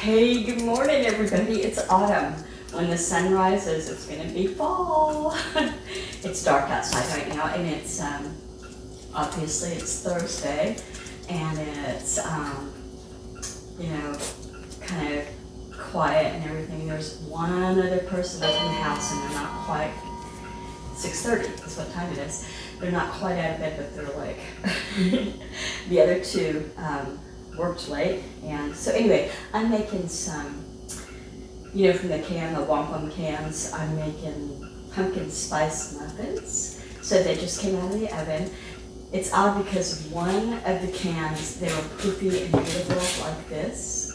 Hey, good morning everybody. It's autumn. When the sun rises, it's gonna be fall. It's dark outside right now and it's, obviously it's Thursday and it's, kind of quiet and everything. There's one other person up in the house and they're not quite, 6:30 is what time it is. They're not quite out of bed, but they're awake. The other two, worked late, and so anyway, I'm making some, from the can, the wampum cans, I'm making pumpkin spice muffins. So they just came out of the oven. It's odd because one of the cans, they were poofy and beautiful like this.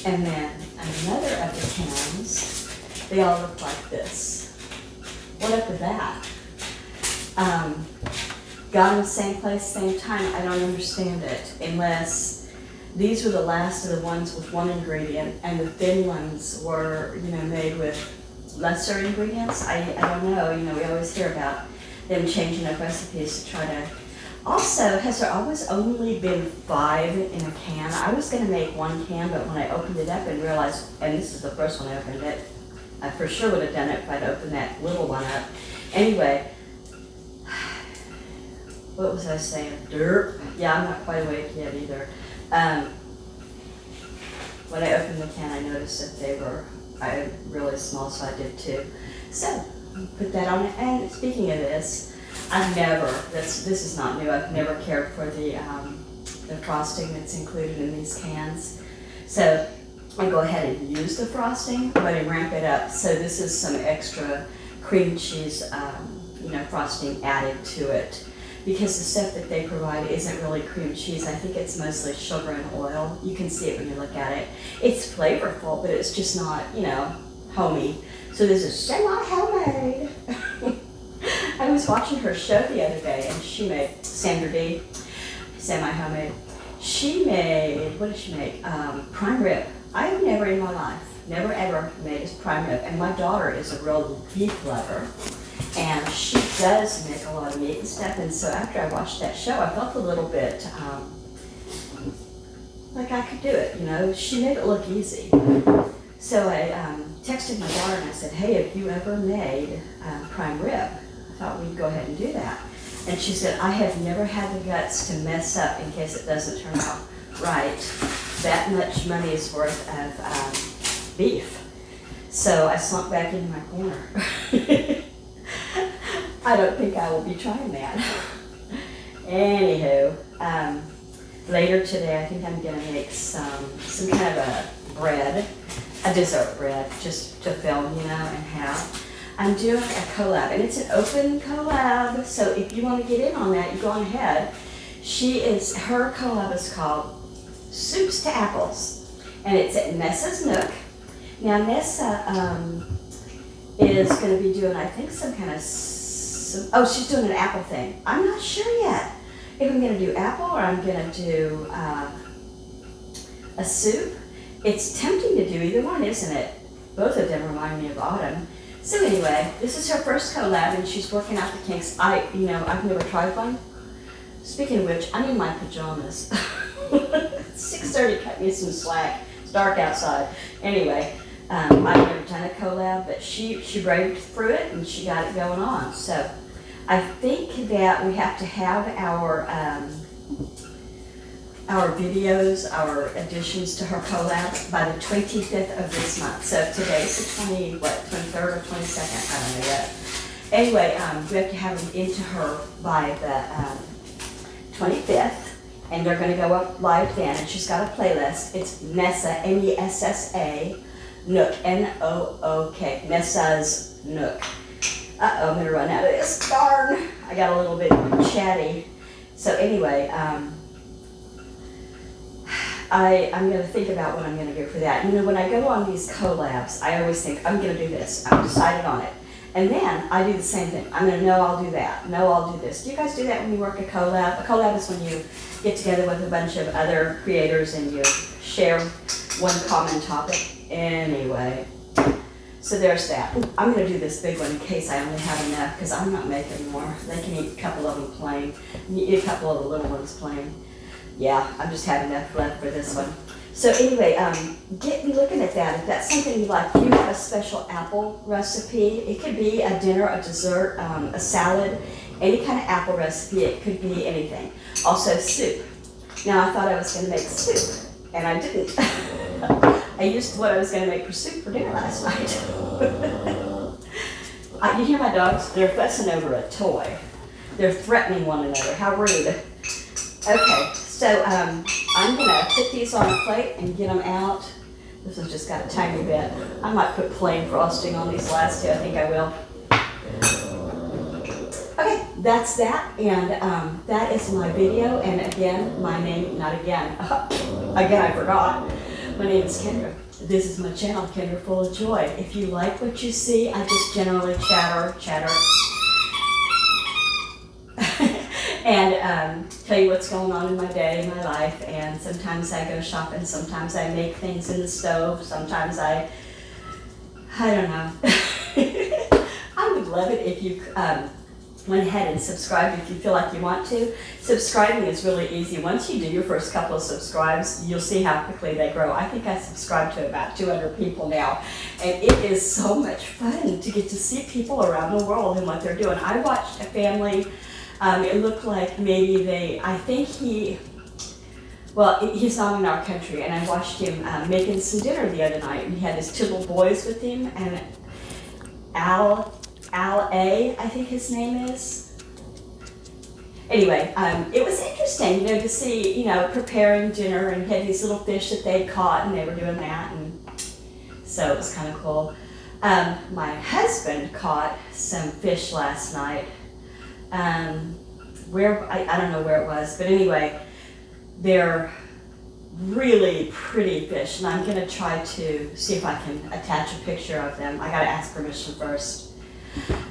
And then another of the cans, they all look like this. What up with that? Got in the same place, same time, I don't understand it, unless these were the last of the ones with one ingredient and the thin ones were, made with lesser ingredients. I don't know, we always hear about them changing up recipes to try to. Also, has there always only been 5 in a can? I was gonna make 1 can, but when I opened it up and realized, and this is the first one I opened it, I for sure would have done it if I'd opened that little one up. Anyway, what was I saying? Derp. Yeah, I'm not quite awake yet either. When I opened the can, I noticed that they were really small, so I did too. So, put that on it. And speaking of this, this is not new, I've never cared for the frosting that's included in these cans. So, I go ahead and use the frosting, but I ramp it up. So this is some extra cream cheese, frosting added to it. Because the stuff that they provide isn't really cream cheese. I think it's mostly sugar and oil. You can see it when you look at it. It's flavorful, but it's just not, homey. So this is semi-homemade. I was watching her show the other day and she made, Sandra Dee, semi-homemade. She made, what did she make? Prime rib. I have never in my life, never ever made a prime rib. And my daughter is a real beef lover. And she does make a lot of meat and stuff, and so after I watched that show, I felt a little bit like I could do it, She made it look easy. So I texted my daughter and I said, hey, have you ever made prime rib? I thought we'd go ahead and do that. And she said, I have never had the guts to mess up in case it doesn't turn out right. That much money's worth of beef. So I slunk back into my corner. I don't think I will be trying that. Anywho, later today I think I'm gonna make some kind of a bread, a dessert bread, just to film, and have. I'm doing a collab, and it's an open collab, so if you want to get in on that, you go on ahead. Her collab is called Soups to Apples, and it's at Nessa's Nook. Now Nessa is gonna be doing, I think, some kind of she's doing an apple thing. I'm not sure yet if I'm gonna do apple or I'm gonna do a soup. It's tempting to do either one, isn't it? Both of them remind me of autumn. So anyway, this is her first collab and she's working out the kinks. I've never tried one. Speaking of which, I'm in my pajamas. 6:30, cut me some slack. It's dark outside. Anyway. I've never done a collab, but she braved through it and she got it going on. So I think that we have to have our videos, our additions to her collab by the 25th of this month. So today's the 23rd or 22nd, I don't know yet. Anyway, we have to have them into her by the 25th. And they're going to go up live then, and she's got a playlist. It's Nessa, Nessa, Nook, N-O-O-K, Nessa's Nook. Uh-oh, I'm gonna run out of this, darn. I got a little bit chatty. So anyway, I'm gonna think about what I'm gonna do for that. When I go on these collabs, I always think, I'm gonna do this, I've decided on it. And then I do the same thing. I'm gonna, no, I'll do that. No, I'll do this. Do you guys do that when you work a collab? A collab is when you get together with a bunch of other creators and you share one common topic. Anyway, so there's that. I'm going to do this big one in case I only have enough because I'm not making more. They can eat a couple of them plain. You eat a couple of the little ones plain. Yeah, I just have enough left for this one. So anyway, get me looking at that. If that's something you like, you have a special apple recipe. It could be a dinner, a dessert, a salad, any kind of apple recipe. It could be anything. Also soup. Now I thought I was going to make soup, and I didn't. I used what I was going to make for soup for dinner last night. You hear my dogs? They're fussing over a toy. They're threatening one another. How rude. Okay, so I'm going to put these on a plate and get them out. This has just got a tiny bit. I might put plain frosting on these last two. I think I will. Okay, that's that. And that is my video. And again, my name, not again. Again, I forgot. My name is Kendra. This is my channel, Kendra Full of Joy. If you like what you see, I just generally chatter. And tell you what's going on in my day, my life, and sometimes I go shopping, sometimes I make things in the stove, sometimes I don't know. I would love it if you went ahead and subscribed if you feel like you want to. Subscribing is really easy. Once you do your first couple of subscribes, you'll see how quickly they grow. I think I subscribed to about 200 people now, and it is so much fun to get to see people around the world and what they're doing. I watched a family. It looked like maybe he's not in our country, and I watched him making some dinner the other night. He had his two little boys with him, and Al A, I think his name is. Anyway, it was interesting, to see, preparing dinner, and he had these little fish that they'd caught, and they were doing that, and so it was kind of cool. My husband caught some fish last night. I don't know where it was, but anyway, they're really pretty fish, and I'm going to try to see if I can attach a picture of them. I got to ask permission first.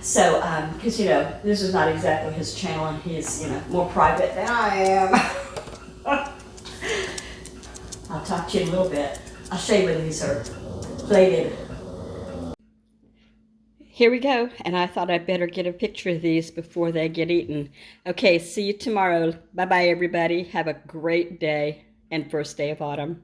So, because, this is not exactly his channel, and he's, more private than I am. I'll talk to you in a little bit. I'll show you when these are plated. Here we go, and I thought I'd better get a picture of these before they get eaten. Okay, see you tomorrow. Bye-bye, everybody. Have a great day and first day of autumn.